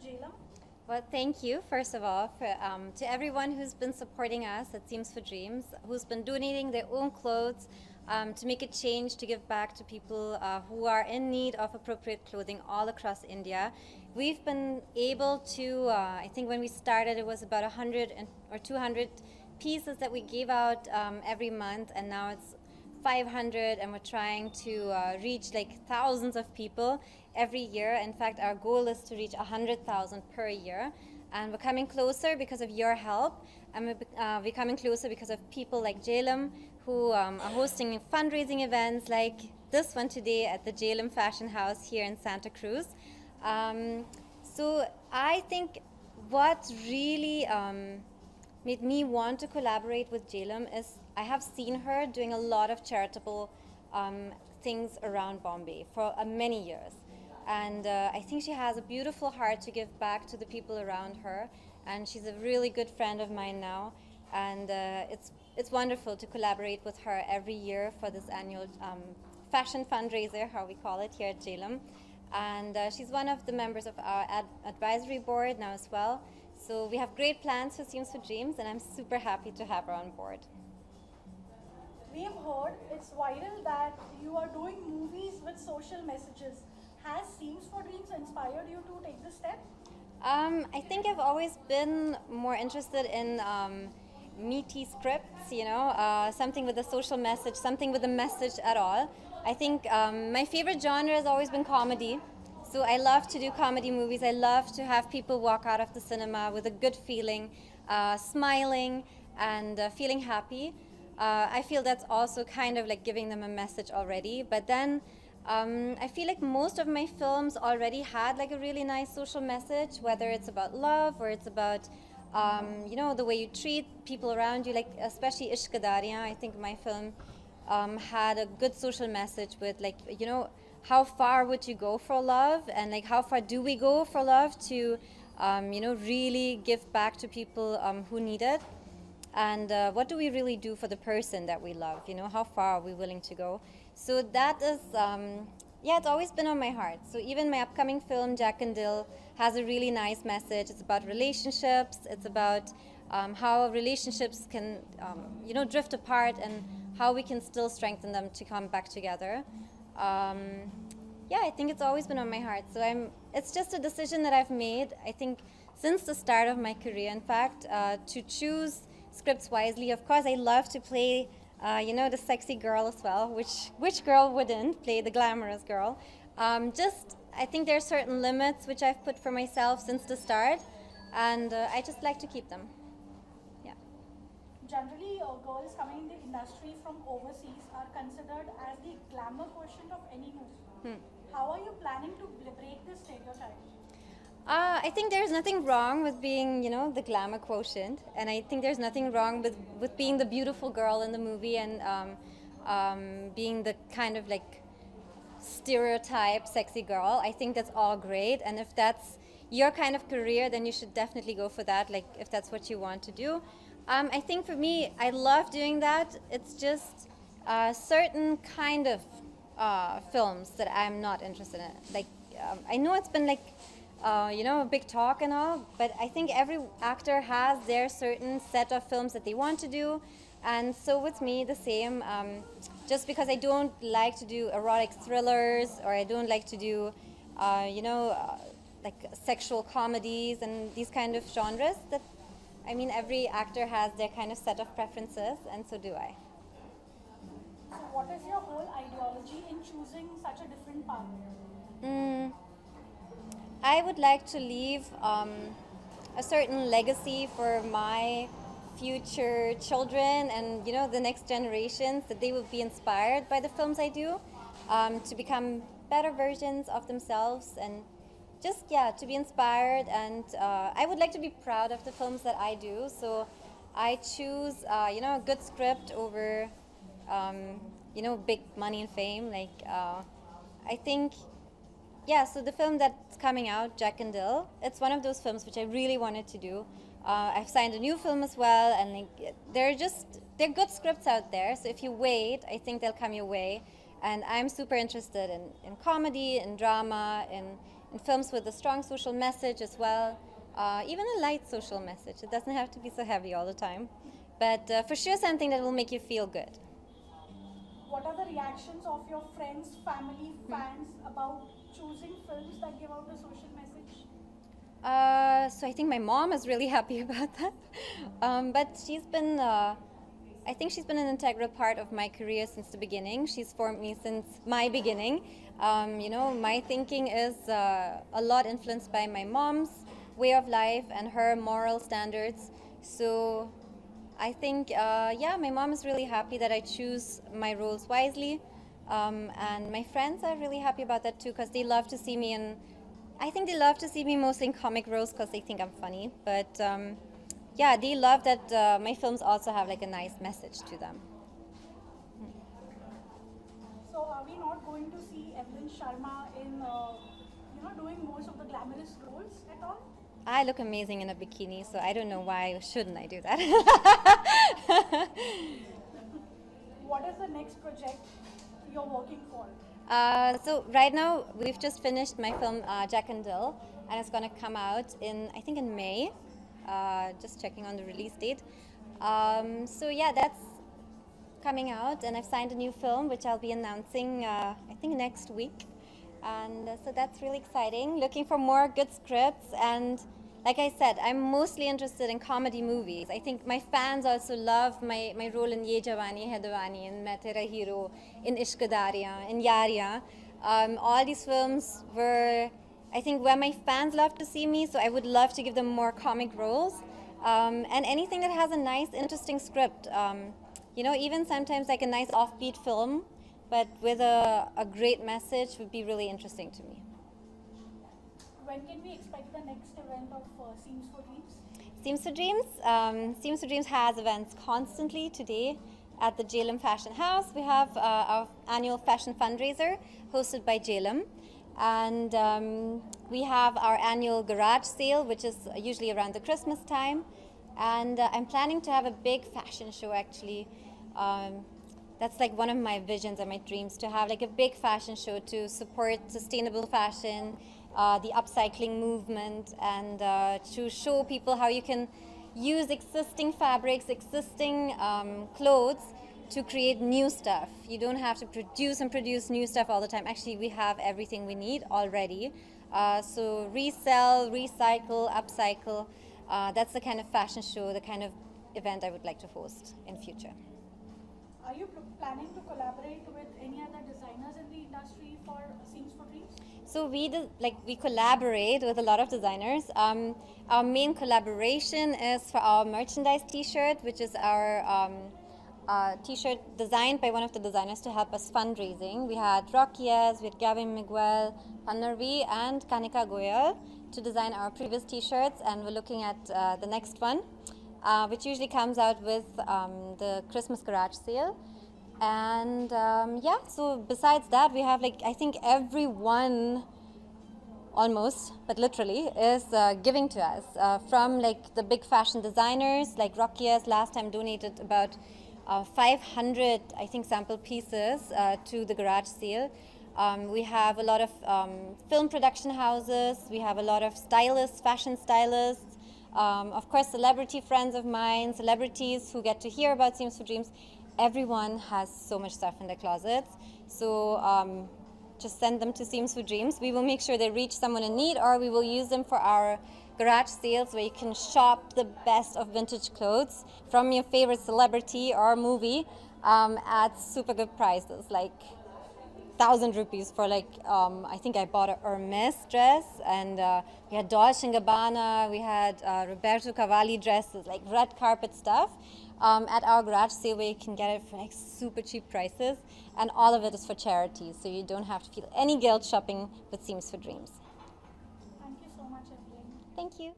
JHELUM. Well, thank you, first of all, to everyone who's been supporting us at Seams for Dreams, who's been donating their own clothes to make a change, to give back to people who are in need of appropriate clothing all across India. We've been able to, I think when we started, it was about 200 pieces that we gave out every month, and now it's 500, and we're trying to reach like thousands of people every year. In fact, our goal is to reach 100,000 per year, and we're coming closer because of your help, and we're coming closer because of people like JHELUM who are hosting fundraising events like this one today at the JHELUM Fashion House here in Santa Cruz. So I think what really made me want to collaborate with JHELUM is I have seen her doing a lot of charitable things around Bombay for many years. And I think she has a beautiful heart to give back to the people around her. And she's a really good friend of mine now. And it's wonderful to collaborate with her every year for this annual fashion fundraiser, how we call it here at JHELUM. And she's one of the members of our advisory board now as well. So we have great plans for Seams for Dreams, and I'm super happy to have her on board. We have heard it's viral that you are doing movies with social messages. Has Seams for Dreams inspired you to take this step? I think I've always been more interested in meaty scripts, something with a social message, something with a message at all. I think my favorite genre has always been comedy. So I love to do comedy movies. I love to have people walk out of the cinema with a good feeling, smiling and feeling happy. I feel that's also kind of like giving them a message already. But then I feel like most of my films already had like a really nice social message, whether it's about love or it's about the way you treat people around you, like especially Ishq Gadariyan. I think my film had a good social message with how far would you go for love, and like how far do we go for love to really give back to people who need it, and what do we really do for the person that we love, how far are we willing to go. So that is it's always been on my heart. So even my upcoming film Jack and Dill has a really nice message. It's about relationships, it's about how relationships can drift apart and how we can still strengthen them to come back together. I think it's always been on my heart. So it's just a decision that I've made, I think, since the start of my career, in fact, to choose scripts wisely. Of course, I love to play, the sexy girl as well. Which girl wouldn't play the glamorous girl? I think there are certain limits which I've put for myself since the start, and I just like to keep them. Generally, girls coming in the industry from overseas are considered as the glamour quotient of any movie. How are you planning to break this stereotype? I think there's nothing wrong with being, the glamour quotient, and I think there's nothing wrong with being the beautiful girl in the movie and being the kind of like stereotype sexy girl. I think that's all great, and if that's your kind of career, then you should definitely go for that, like if that's what you want to do. I think for me, I love doing that. It's just certain kind of films that I'm not interested in. Like, I know it's been like, a big talk and all, but I think every actor has their certain set of films that they want to do. And so with me, the same. Just because I don't like to do erotic thrillers, or I don't like to do, like sexual comedies and these kind of genres, every actor has their kind of set of preferences, and so do I. So what is your whole ideology in choosing such a different path? I would like to leave a certain legacy for my future children and, the next generations, that they will be inspired by the films I do, to become better versions of themselves, and just, to be inspired. And I would like to be proud of the films that I do. So I choose, a good script over, big money and fame. I think, so the film that's coming out, Jack and Dill, it's one of those films which I really wanted to do. I've signed a new film as well, and they're good scripts out there. So if you wait, I think they'll come your way. And I'm super interested in comedy, in drama, in films with a strong social message as well, even a light social message. It doesn't have to be so heavy all the time, but for sure something that will make you feel good. What are the reactions of your friends, family, fans about choosing films that give out a social message? So I think my mom is really happy about that. But she's been, I think she's been an integral part of my career since the beginning. She's formed me since my beginning. You know, my thinking is a lot influenced by my mom's way of life and her moral standards. So I think, yeah, my mom is really happy that I choose my roles wisely. And my friends are really happy about that too, because they love to see me in, I think they love to see me mostly in comic roles because they think I'm funny. But yeah, they love that my films also have like a nice message to them. So are we not going to see Evelyn Sharma in, doing most of the glamorous roles at all? I look amazing in a bikini, so I don't know why shouldn't I do that. What is the next project you're working for? So right now we've just finished my film Jack and Dill, and it's going to come out in, I think, in May. Just checking on the release date. So yeah, that's coming out, and I've signed a new film which I'll be announcing I think next week, and so that's really exciting. Looking for more good scripts, and like I said, I'm mostly interested in comedy movies. I think my fans also love my role in Ye Jawani Hai Diwani, in Main Tera Hero, in Ishq Darya, in Yariya. All these films were, I think, where my fans love to see me, so I would love to give them more comic roles. And anything that has a nice, interesting script. You know, even sometimes like a nice offbeat film, but with a great message would be really interesting to me. When can we expect the next event of Seams for Dreams? Seams for Dreams? Seams for Dreams has events constantly. Today at the JHELUM Fashion House, we have our annual fashion fundraiser hosted by JHELUM. And we have our annual garage sale, which is usually around the Christmas time. And I'm planning to have a big fashion show, actually. That's like one of my visions and my dreams, to have like a big fashion show to support sustainable fashion, the upcycling movement, and to show people how you can use existing fabrics, existing clothes to create new stuff. You don't have to produce new stuff all the time. Actually, we have everything we need already. So resell, recycle, upcycle. That's the kind of fashion show, the kind of event I would like to host in future. Are you planning to collaborate with any other designers in the industry for Seams for Dreams? So we collaborate with a lot of designers. Our main collaboration is for our merchandise T-shirt, which is our T-shirt designed by one of the designers to help us fundraising. We had Roquias, we had Gavin Miguel, Panarvi, and Kanika Goyal to design our previous T-shirts, and we're looking at the next one, which usually comes out with the Christmas garage sale. And yeah, so besides that, we have like, I think everyone almost, but literally, is giving to us. From like the big fashion designers, like Roquias last time donated about 500, I think, sample pieces to the garage sale. We have a lot of film production houses, we have a lot of stylists, fashion stylists, of course celebrity friends of mine, celebrities who get to hear about Seams for Dreams. Everyone has so much stuff in their closets, so just send them to Seams for Dreams. We will make sure they reach someone in need, or we will use them for our garage sales where you can shop the best of vintage clothes from your favorite celebrity or movie at super good prices, like 1,000 rupees for like, I think I bought a Hermes dress, and we had Dolce & Gabbana, we had Roberto Cavalli dresses, like red carpet stuff at our garage sale where you can get it for like super cheap prices, and all of it is for charity, so you don't have to feel any guilt shopping with Seams for Dreams. Thank you so much, Evelyn. Thank you.